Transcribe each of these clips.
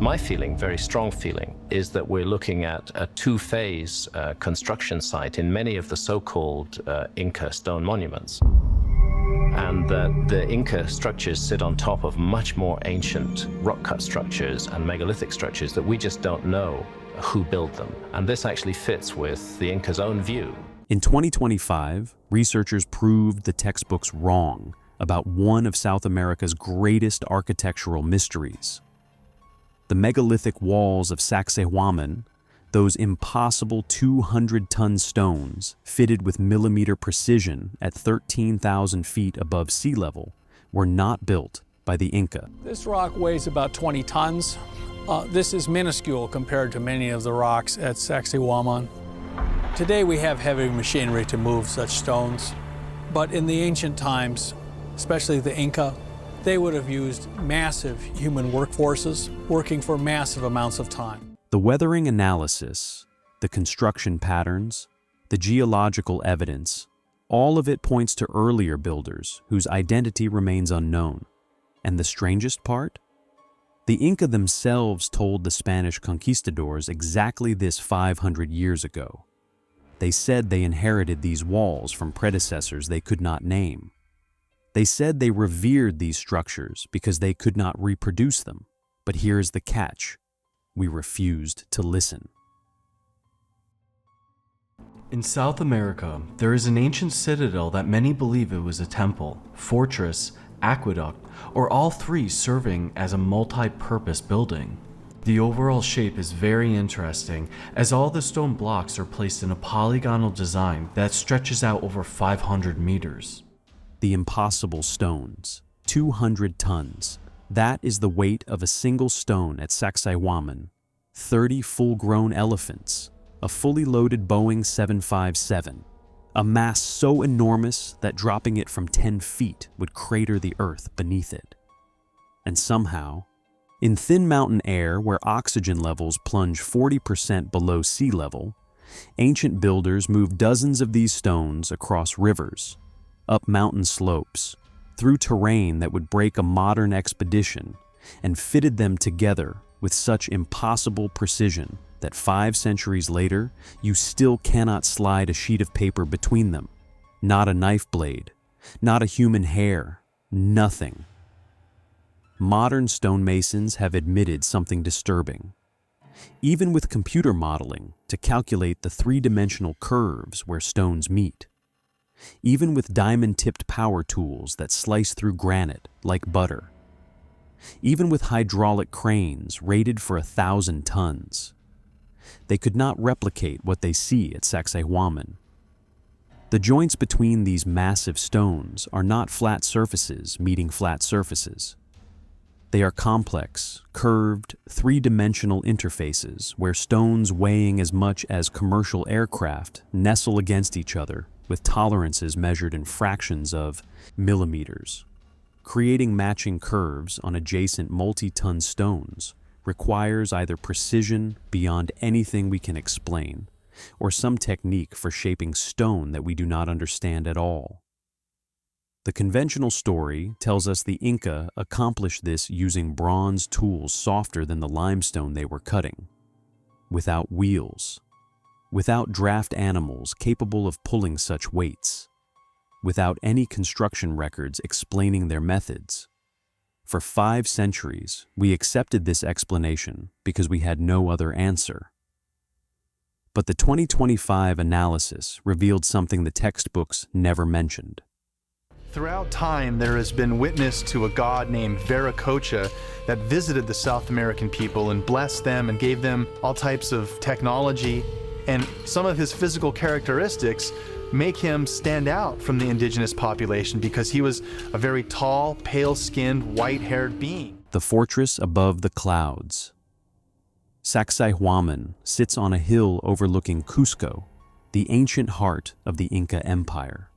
My feeling, very strong feeling, is that we're looking at a two-phase construction site in many of the so-called Inca stone monuments. And that the Inca structures sit on top of much more ancient rock-cut structures and megalithic structures that we just don't know who built them. And this actually fits with the Inca's own view. In 2025, researchers proved the textbooks wrong about one of South America's greatest architectural mysteries. The megalithic walls of Sacsayhuaman, those impossible 200-ton stones fitted with millimeter precision at 13,000 feet above sea level, were not built by the Inca. This rock weighs about 20 tons. This is minuscule compared to many of the rocks at Sacsayhuaman. Today we have heavy machinery to move such stones, but in the ancient times, especially the Inca, they would have used massive human workforces working for massive amounts of time. The weathering analysis, the construction patterns, the geological evidence, all of it points to earlier builders whose identity remains unknown. And the strangest part? The Inca themselves told the Spanish conquistadors exactly this 500 years ago. They said they inherited these walls from predecessors they could not name. They said they revered these structures because they could not reproduce them. But here's the catch. We refused to listen. In South America, there is an ancient citadel that many believe it was a temple, fortress, aqueduct, or all three serving as a multi-purpose building. The overall shape is very interesting, as all the stone blocks are placed in a polygonal design that stretches out over 500 meters. The impossible stones, 200 tons. That is the weight of a single stone at Sacsayhuaman. 30 full-grown elephants, a fully loaded Boeing 757, a mass so enormous that dropping it from 10 feet would crater the earth beneath it. And somehow, in thin mountain air where oxygen levels plunge 40% below sea level, ancient builders moved dozens of these stones across rivers, up mountain slopes, through terrain that would break a modern expedition, and fitted them together with such impossible precision that 5 centuries later, you still cannot slide a sheet of paper between them. Not a knife blade, not a human hair, nothing. Modern stonemasons have admitted something disturbing. Even with computer modeling to calculate the 3-dimensional curves where stones meet. Even with diamond-tipped power tools that slice through granite like butter. Even with hydraulic cranes rated for 1,000 tons. They could not replicate what they see at Sacsayhuaman. The joints between these massive stones are not flat surfaces meeting flat surfaces. They are complex, curved, 3-dimensional interfaces where stones weighing as much as commercial aircraft nestle against each other with tolerances measured in fractions of millimeters. Creating matching curves on adjacent multi-ton stones requires either precision beyond anything we can explain, or some technique for shaping stone that we do not understand at all. The conventional story tells us the Inca accomplished this using bronze tools softer than the limestone they were cutting, without wheels, without draft animals capable of pulling such weights, without any construction records explaining their methods. For 5 centuries, we accepted this explanation because we had no other answer. But the 2025 analysis revealed something the textbooks never mentioned. Throughout time, there has been witness to a god named Viracocha that visited the South American people and blessed them and gave them all types of technology. And some of his physical characteristics make him stand out from the indigenous population because he was a very tall, pale-skinned, white-haired being. The fortress above the clouds. Sacsayhuaman sits on a hill overlooking Cusco, the ancient heart of the Inca Empire.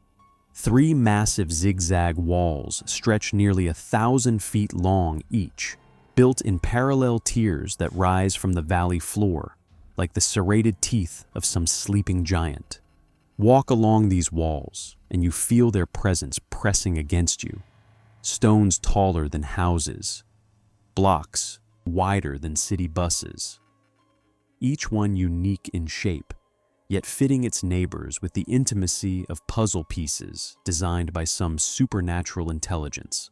3 massive zigzag walls stretch nearly 1,000 feet long each, built in parallel tiers that rise from the valley floor, like the serrated teeth of some sleeping giant. Walk along these walls, and you feel their presence pressing against you. Stones taller than houses. Blocks wider than city buses. Each one unique in shape, yet fitting its neighbors with the intimacy of puzzle pieces designed by some supernatural intelligence.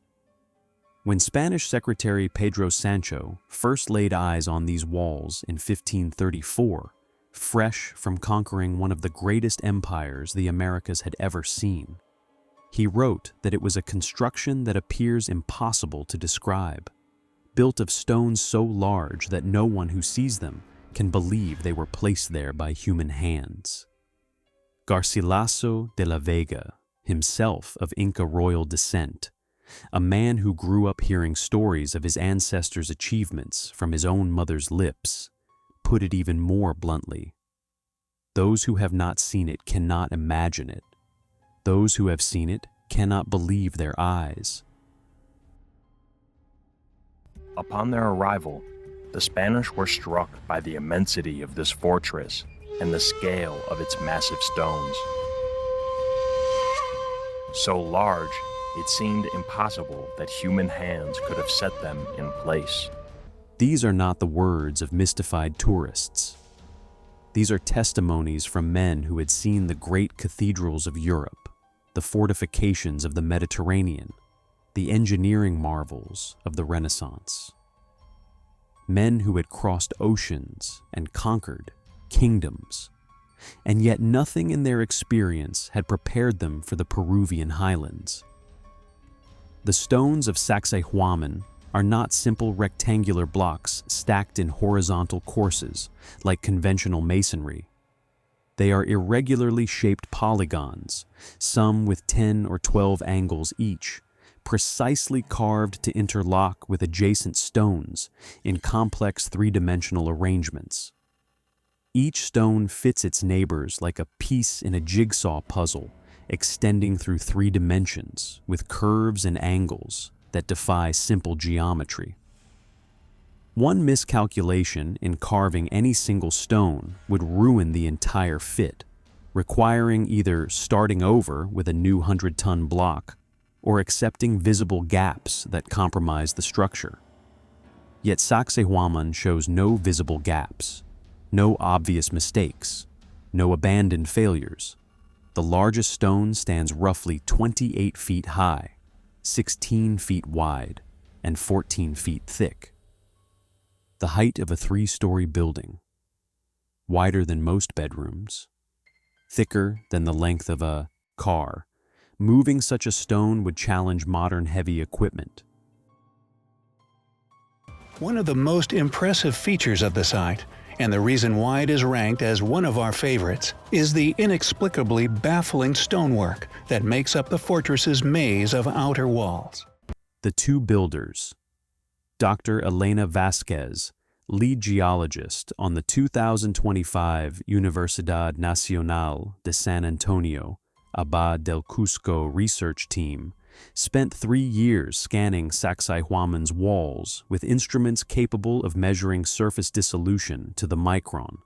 When Spanish Secretary Pedro Sancho first laid eyes on these walls in 1534, fresh from conquering one of the greatest empires the Americas had ever seen, he wrote that it was a construction that appears impossible to describe, built of stones so large that no one who sees them can believe they were placed there by human hands. Garcilaso de la Vega, himself of Inca royal descent, a man who grew up hearing stories of his ancestors' achievements from his own mother's lips, put it even more bluntly. Those who have not seen it cannot imagine it. Those who have seen it cannot believe their eyes. Upon their arrival, the Spanish were struck by the immensity of this fortress and the scale of its massive stones. So large, it seemed impossible that human hands could have set them in place. These are not the words of mystified tourists. These are testimonies from men who had seen the great cathedrals of Europe, the fortifications of the Mediterranean, the engineering marvels of the Renaissance. Men who had crossed oceans and conquered kingdoms, and yet nothing in their experience had prepared them for the Peruvian highlands. The stones of Sacsayhuaman are not simple rectangular blocks stacked in horizontal courses like conventional masonry. They are irregularly shaped polygons, some with 10 or 12 angles each, precisely carved to interlock with adjacent stones in complex three-dimensional arrangements. Each stone fits its neighbors like a piece in a jigsaw puzzle, extending through 3 dimensions with curves and angles that defy simple geometry. One miscalculation in carving any single stone would ruin the entire fit, requiring either starting over with a new 100-ton block or accepting visible gaps that compromise the structure. Yet Sacsayhuaman shows no visible gaps, no obvious mistakes, no abandoned failures. The largest stone stands roughly 28 feet high, 16 feet wide, and 14 feet thick. The height of a 3-story building, wider than most bedrooms, thicker than the length of a car. Moving such a stone would challenge modern heavy equipment. One of the most impressive features of the site, and the reason why it is ranked as one of our favorites, is the inexplicably baffling stonework that makes up the fortress's maze of outer walls. The 2 builders, Dr. Elena Vasquez, lead geologist on the 2025 Universidad Nacional de San Antonio, Abad del Cusco research team, spent 3 years scanning Sacsayhuaman's walls with instruments capable of measuring surface dissolution to the micron.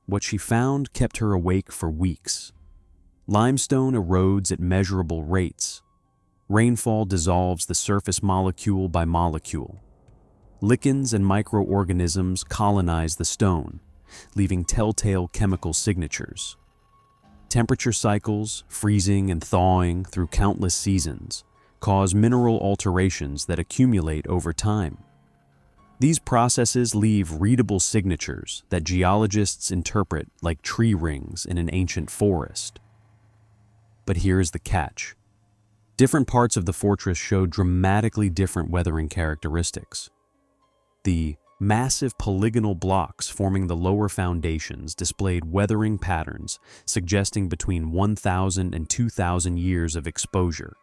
What she found kept her awake for weeks. Limestone erodes at measurable rates. Rainfall dissolves the surface molecule by molecule. Lichens and microorganisms colonize the stone, leaving telltale chemical signatures. Temperature cycles, freezing and thawing through countless seasons, cause mineral alterations that accumulate over time. These processes leave readable signatures that geologists interpret like tree rings in an ancient forest. But here's the catch. Different parts of the fortress show dramatically different weathering characteristics. The massive polygonal blocks forming the lower foundations displayed weathering patterns suggesting between 1,000 and 2,000 years of exposure,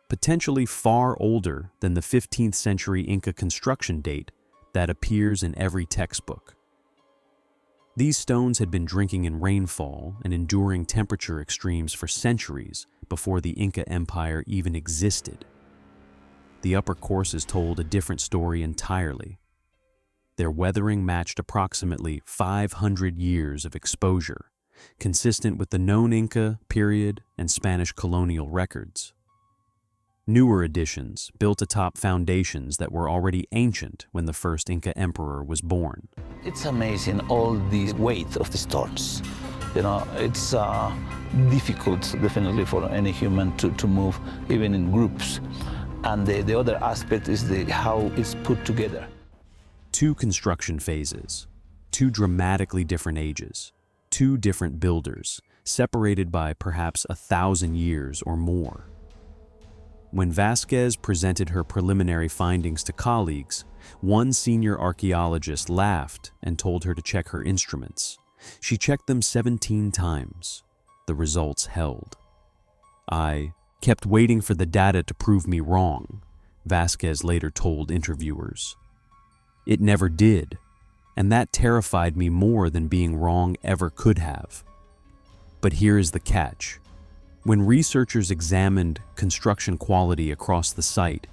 potentially far older than the 15th century Inca construction date that appears in every textbook. These stones had been drinking in rainfall and enduring temperature extremes for centuries before the Inca Empire even existed. The upper courses told a different story entirely. Their weathering matched approximately 500 years of exposure, consistent with the known Inca period and Spanish colonial records. Newer additions built atop foundations that were already ancient when the first Inca emperor was born. It's amazing, all the weight of the stones. You know, it's difficult, definitely, for any human to move, even in groups. And the other aspect is how it's put together. Two construction phases, two dramatically different ages, two different builders, separated by perhaps 1,000 years or more. When Vasquez presented her preliminary findings to colleagues, one senior archaeologist laughed and told her to check her instruments. She checked them 17 times. The results held. I kept waiting for the data to prove me wrong, Vasquez later told interviewers. It never did, and that terrified me more than being wrong ever could have. But here is the catch. When researchers examined construction quality across the site,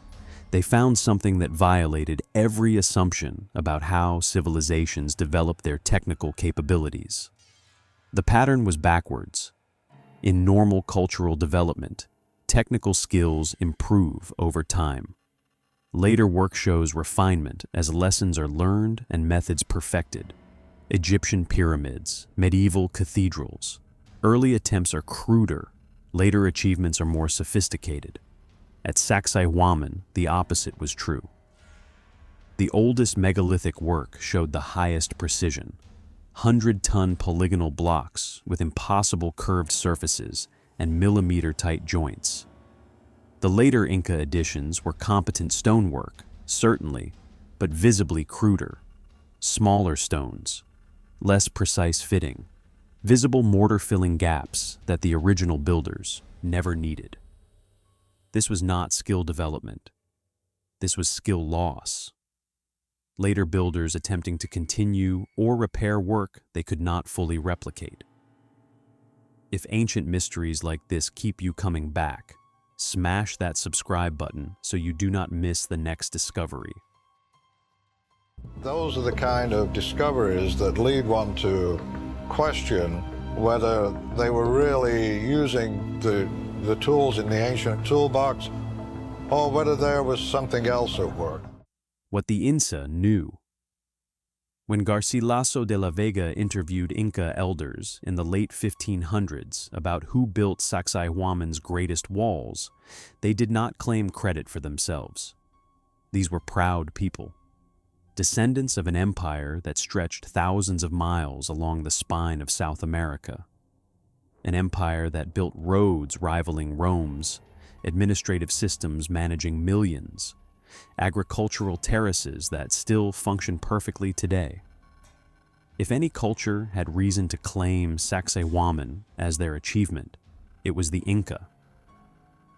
they found something that violated every assumption about how civilizations develop their technical capabilities. The pattern was backwards. In normal cultural development, technical skills improve over time. Later work shows refinement as lessons are learned and methods perfected. Egyptian pyramids, medieval cathedrals. Early attempts are cruder. Later achievements are more sophisticated. At Sacsayhuaman, the opposite was true. The oldest megalithic work showed the highest precision. 100-ton polygonal blocks with impossible curved surfaces and millimeter-tight joints. The later Inca additions were competent stonework, certainly, but visibly cruder. Smaller stones, less precise fitting, visible mortar-filling gaps that the original builders never needed. This was not skill development. This was skill loss. Later builders attempting to continue or repair work they could not fully replicate. If ancient mysteries like this keep you coming back, smash that subscribe button so you do not miss the next discovery. Those are the kind of discoveries that lead one to question whether they were really using the tools in the ancient toolbox or whether there was something else at work. What the Inca knew. When Garcilaso de la Vega interviewed Inca elders in the late 1500s about who built Sacsayhuaman's greatest walls, they did not claim credit for themselves. These were proud people, descendants of an empire that stretched thousands of miles along the spine of South America. An empire that built roads rivaling Rome's, administrative systems managing millions, agricultural terraces that still function perfectly today. If any culture had reason to claim Sacsayhuaman as their achievement, it was the Inca.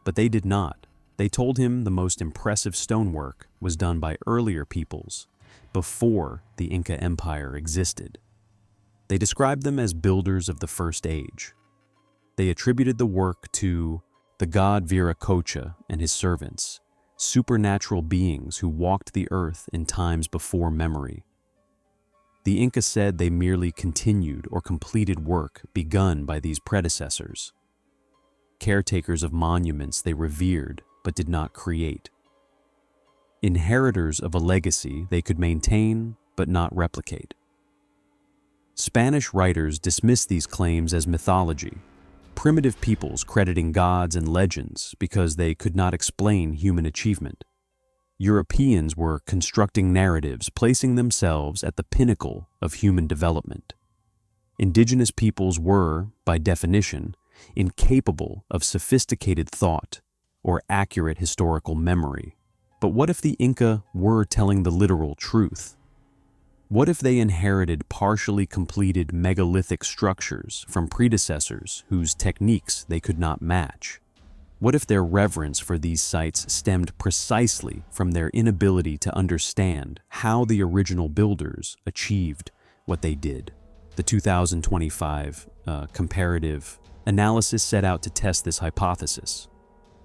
But they did not. They told him the most impressive stonework was done by earlier peoples, before the Inca Empire existed. They described them as builders of the First Age. They attributed the work to the god Viracocha and his servants, supernatural beings who walked the earth in times before memory. The Inca said they merely continued or completed work begun by these predecessors, caretakers of monuments they revered but did not create, inheritors of a legacy they could maintain but not replicate. Spanish writers dismiss these claims as mythology, primitive peoples crediting gods and legends because they could not explain human achievement. Europeans were constructing narratives, placing themselves at the pinnacle of human development. Indigenous peoples were, by definition, incapable of sophisticated thought or accurate historical memory. But what if the Inca were telling the literal truth? What if they inherited partially completed megalithic structures from predecessors whose techniques they could not match? What if their reverence for these sites stemmed precisely from their inability to understand how the original builders achieved what they did? The 2025 comparative analysis set out to test this hypothesis.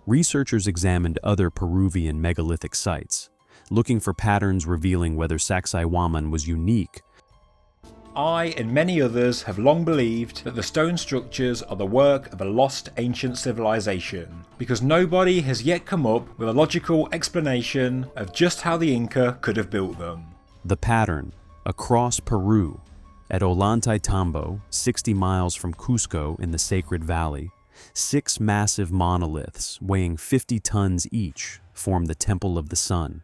Researchers examined other Peruvian megalithic sites, looking for patterns revealing whether Sacsayhuaman was unique. I and many others have long believed that the stone structures are the work of a lost ancient civilization, because nobody has yet come up with a logical explanation of just how the Inca could have built them. The pattern, across Peru, at Ollantaytambo, 60 miles from Cusco in the Sacred Valley, 6 massive monoliths weighing 50 tons each form the Temple of the Sun.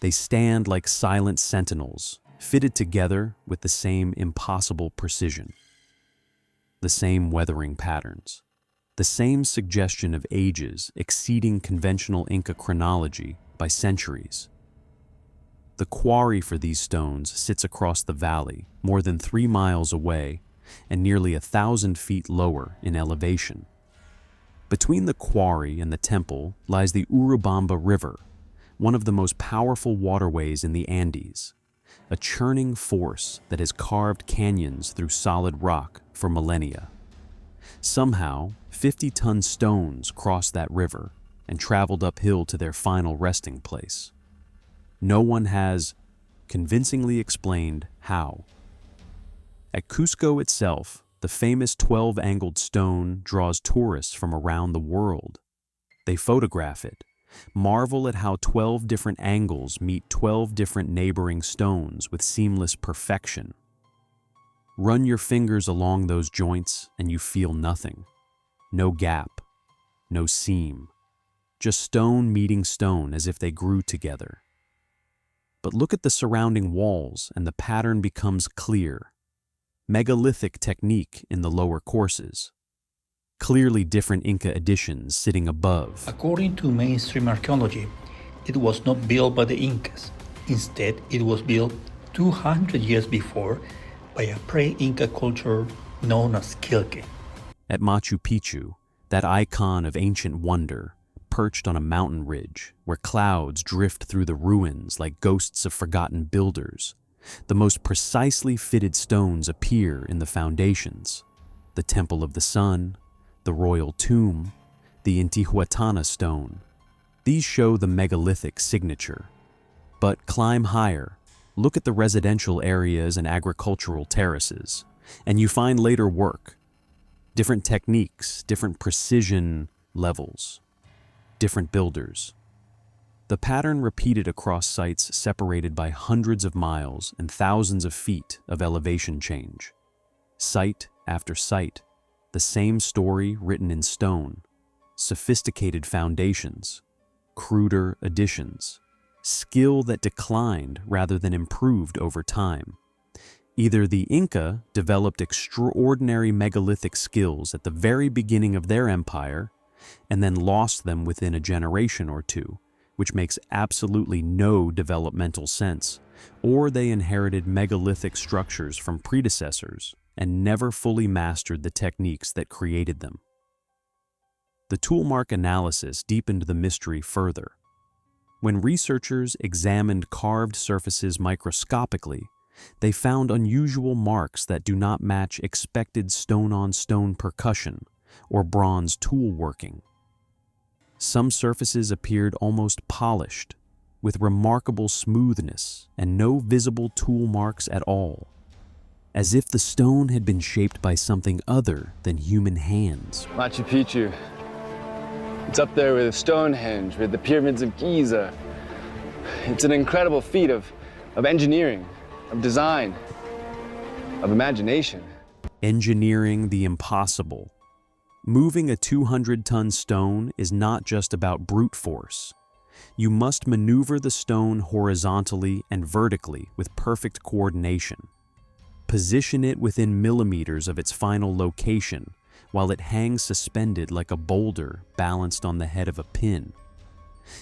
They stand like silent sentinels, fitted together with the same impossible precision. The same weathering patterns. The same suggestion of ages exceeding conventional Inca chronology by centuries. The quarry for these stones sits across the valley, more than 3 miles away, and nearly 1,000 feet lower in elevation. Between the quarry and the temple lies the Urubamba River, one of the most powerful waterways in the Andes, a churning force that has carved canyons through solid rock for millennia. Somehow, 50-ton stones crossed that river and traveled uphill to their final resting place. No one has convincingly explained how. At Cusco itself, the famous 12-angled stone draws tourists from around the world. They photograph it, marvel at how 12 different angles meet 12 different neighboring stones with seamless perfection. Run your fingers along those joints and you feel nothing. No gap, no seam, just stone meeting stone as if they grew together. But look at the surrounding walls and the pattern becomes clear. Megalithic technique in the lower courses. Clearly different Inca additions sitting above. According to mainstream archaeology, it was not built by the Incas. Instead, it was built 200 years before by a pre-Inca culture known as Quilque. At Machu Picchu, that icon of ancient wonder, perched on a mountain ridge where clouds drift through the ruins like ghosts of forgotten builders, the most precisely fitted stones appear in the foundations. The Temple of the Sun, the Royal Tomb, the Intihuatana stone. These show the megalithic signature. But climb higher, look at the residential areas and agricultural terraces, and you find later work. Different techniques, different precision levels. Different builders. The pattern repeated across sites separated by hundreds of miles and thousands of feet of elevation change. Site after site, the same story written in stone. Sophisticated foundations, cruder additions, skill that declined rather than improved over time. Either the Inca developed extraordinary megalithic skills at the very beginning of their empire and then lost them within a generation or two, which makes absolutely no developmental sense, or they inherited megalithic structures from predecessors and never fully mastered the techniques that created them. The toolmark analysis deepened the mystery further. When researchers examined carved surfaces microscopically, they found unusual marks that do not match expected stone-on-stone percussion or bronze tool working. Some surfaces appeared almost polished, with remarkable smoothness and no visible tool marks at all, as if the stone had been shaped by something other than human hands. Machu Picchu. It's up there with Stonehenge, with the pyramids of Giza. It's an incredible feat of engineering, of design, of imagination. Engineering the impossible. Moving a 200-ton stone is not just about brute force. You must maneuver the stone horizontally and vertically with perfect coordination. Position it within millimeters of its final location while it hangs suspended like a boulder balanced on the head of a pin.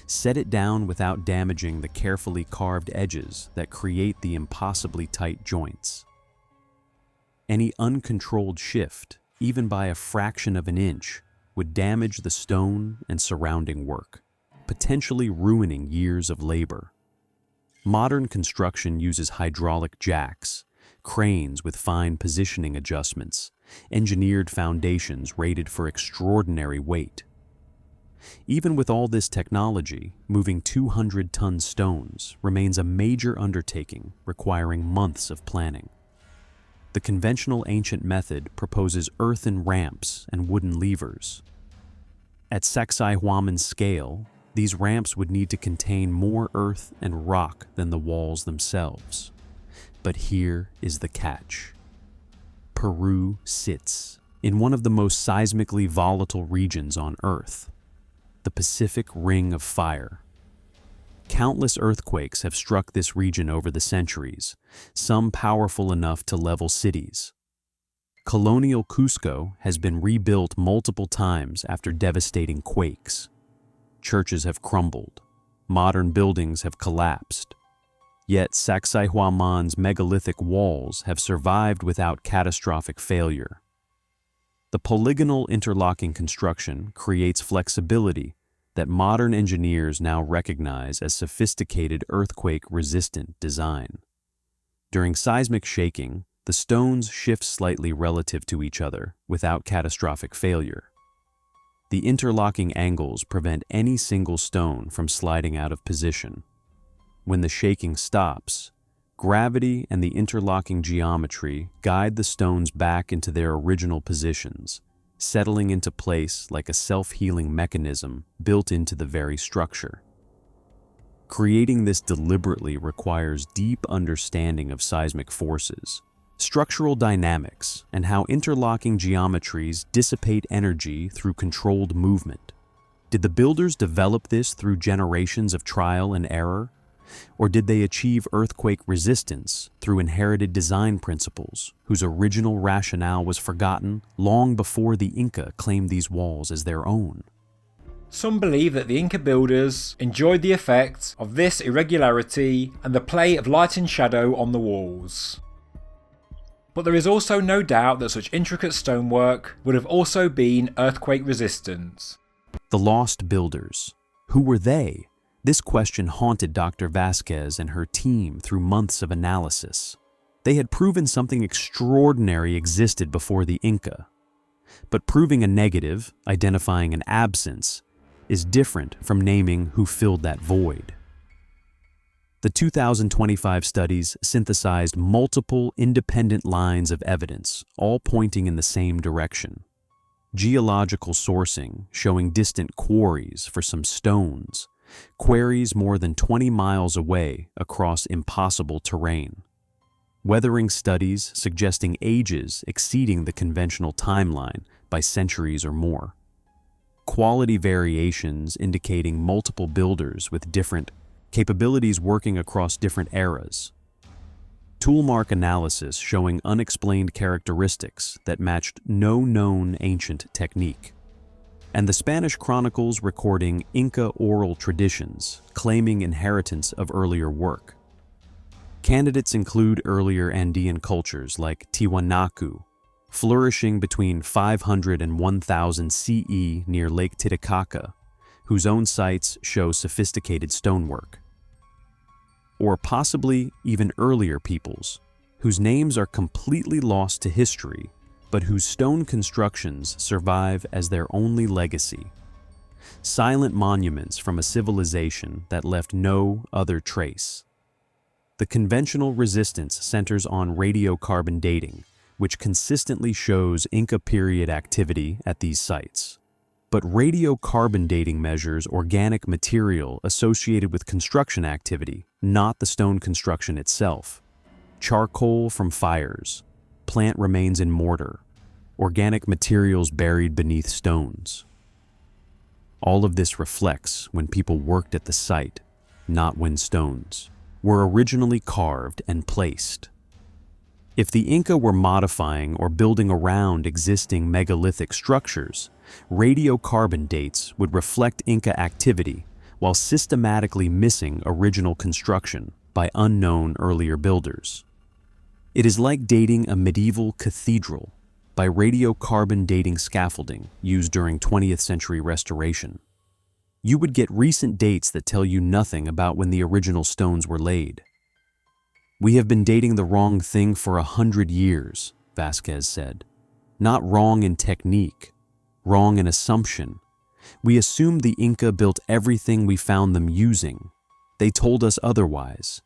Set it down without damaging the carefully carved edges that create the impossibly tight joints. Any uncontrolled shift, even by a fraction of an inch, would damage the stone and surrounding work, potentially ruining years of labor. Modern construction uses hydraulic jacks, cranes with fine positioning adjustments, engineered foundations rated for extraordinary weight. Even with all this technology, moving 200-ton stones remains a major undertaking requiring months of planning. The conventional ancient method proposes earthen ramps and wooden levers. At Sacsayhuaman's scale, these ramps would need to contain more earth and rock than the walls themselves. But here is the catch. Peru sits in one of the most seismically volatile regions on Earth, the Pacific Ring of Fire. Countless earthquakes have struck this region over the centuries, some powerful enough to level cities. Colonial Cusco has been rebuilt multiple times after devastating quakes. Churches have crumbled. Modern buildings have collapsed. Yet Sacsayhuaman's megalithic walls have survived without catastrophic failure. The polygonal interlocking construction creates flexibility that modern engineers now recognize as sophisticated earthquake-resistant design. During seismic shaking, the stones shift slightly relative to each other without catastrophic failure. The interlocking angles prevent any single stone from sliding out of position. When the shaking stops, gravity and the interlocking geometry guide the stones back into their original positions, settling into place like a self-healing mechanism built into the very structure. Creating this deliberately requires deep understanding of seismic forces, structural dynamics, and how interlocking geometries dissipate energy through controlled movement. Did the builders develop this through generations of trial and error? Or did they achieve earthquake resistance through inherited design principles whose original rationale was forgotten long before the Inca claimed these walls as their own? Some believe that the Inca builders enjoyed the effect of this irregularity and the play of light and shadow on the walls. But there is also no doubt that such intricate stonework would have also been earthquake resistant. The lost builders. Who were they? This question haunted Dr. Vasquez and her team through months of analysis. They had proven something extraordinary existed before the Inca. But proving a negative, identifying an absence, is different from naming who filled that void. The 2025 studies synthesized multiple independent lines of evidence, all pointing in the same direction. Geological sourcing showing distant quarries for some stones, quarries more than 20 miles away across impossible terrain. Weathering studies suggesting ages exceeding the conventional timeline by centuries or more. Quality variations indicating multiple builders with different capabilities working across different eras. Toolmark analysis showing unexplained characteristics that matched no known ancient technique. And the Spanish chronicles recording Inca oral traditions, claiming inheritance of earlier work. Candidates include earlier Andean cultures like Tiwanaku, flourishing between 500 and 1000 CE near Lake Titicaca, whose own sites show sophisticated stonework. Or possibly even earlier peoples, whose names are completely lost to history, but whose stone constructions survive as their only legacy. Silent monuments from a civilization that left no other trace. The conventional resistance centers on radiocarbon dating, which consistently shows Inca period activity at these sites. But radiocarbon dating measures organic material associated with construction activity, not the stone construction itself. Charcoal from fires, plant remains in mortar, organic materials buried beneath stones. All of this reflects when people worked at the site, not when stones were originally carved and placed. If the Inca were modifying or building around existing megalithic structures, radiocarbon dates would reflect Inca activity while systematically missing original construction by unknown earlier builders. It is like dating a medieval cathedral by radiocarbon dating scaffolding used during 20th century restoration. You would get recent dates that tell you nothing about when the original stones were laid. "We have been dating the wrong thing for 100 years, Vasquez said. Not wrong in technique, wrong in assumption. We assumed the Inca built everything we found them using. They told us otherwise.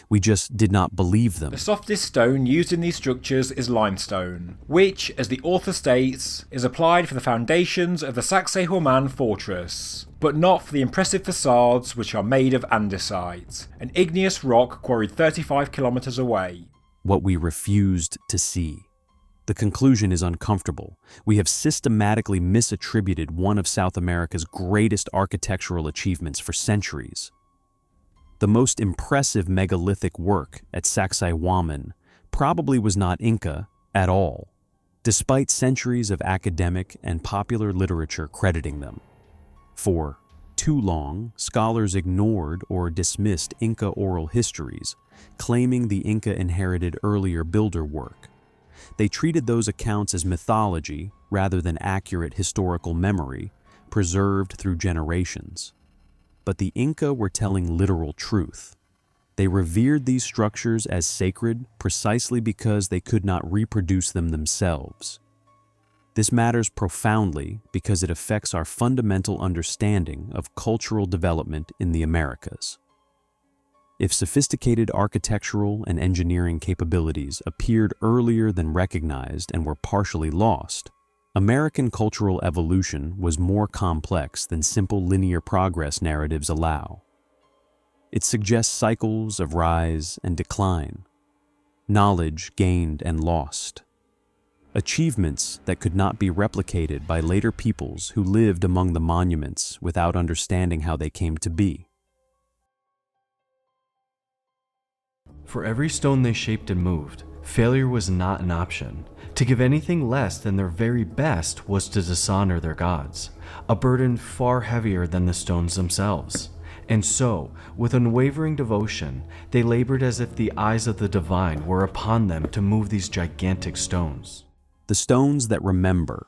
We just did not believe them. The softest stone used in these structures is limestone, which, as the author states, is applied for the foundations of the Sacsayhuaman fortress, but not for the impressive facades which are made of andesite, an igneous rock quarried 35 kilometers away. What we refused to see. The conclusion is uncomfortable. We have systematically misattributed one of South America's greatest architectural achievements for centuries. The most impressive megalithic work at Sacsayhuaman probably was not Inca at all, despite centuries of academic and popular literature crediting them. For too long, scholars ignored or dismissed Inca oral histories, claiming the Inca inherited earlier builder work. They treated those accounts as mythology rather than accurate historical memory, preserved through generations. But the Inca were telling literal truth. They revered these structures as sacred precisely because they could not reproduce them themselves. This matters profoundly because it affects our fundamental understanding of cultural development in the Americas. If sophisticated architectural and engineering capabilities appeared earlier than recognized and were partially lost, American cultural evolution was more complex than simple linear progress narratives allow. It suggests cycles of rise and decline, knowledge gained and lost, achievements that could not be replicated by later peoples who lived among the monuments without understanding how they came to be. For every stone they shaped and moved, failure was not an option. To give anything less than their very best was to dishonor their gods, a burden far heavier than the stones themselves. And so, with unwavering devotion, they labored as if the eyes of the divine were upon them to move these gigantic stones. The stones that remember.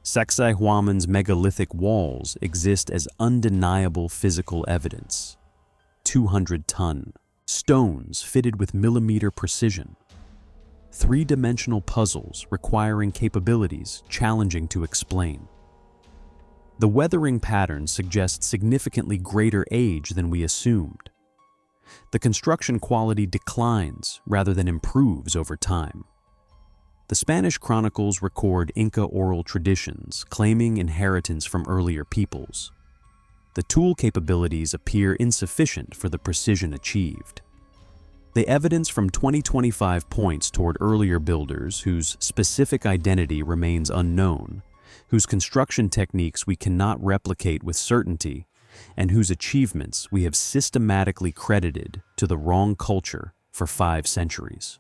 Sacsayhuaman's megalithic walls exist as undeniable physical evidence. 200-ton stones fitted with millimeter precision. Three-dimensional puzzles requiring capabilities challenging to explain. The weathering pattern suggests significantly greater age than we assumed. The construction quality declines rather than improves over time. The Spanish chronicles record Inca oral traditions claiming inheritance from earlier peoples. The tool capabilities appear insufficient for the precision achieved. The evidence from 2025 points toward earlier builders whose specific identity remains unknown, whose construction techniques we cannot replicate with certainty, and whose achievements we have systematically credited to the wrong culture for 5 centuries.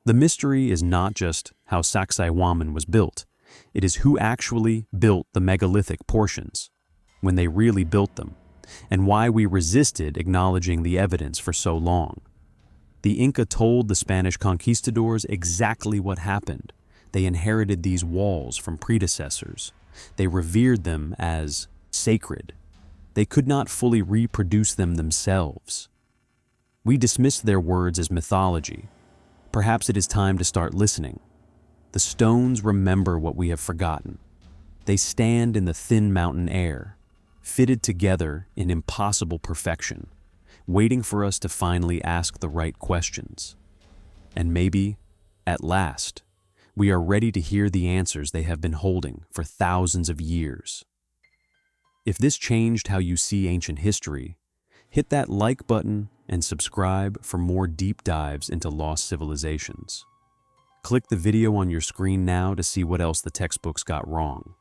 The mystery is not just how Sacsayhuaman was built, it is who actually built the megalithic portions, when they really built them, and why we resisted acknowledging the evidence for so long. The Inca told the Spanish conquistadors exactly what happened. They inherited these walls from predecessors. They revered them as sacred. They could not fully reproduce them themselves. We dismissed their words as mythology. Perhaps it is time to start listening. The stones remember what we have forgotten. They stand in the thin mountain air, fitted together in impossible perfection, waiting for us to finally ask the right questions. And maybe, at last, we are ready to hear the answers they have been holding for thousands of years. If this changed how you see ancient history, hit that like button and subscribe for more deep dives into lost civilizations. Click the video on your screen now to see what else the textbooks got wrong.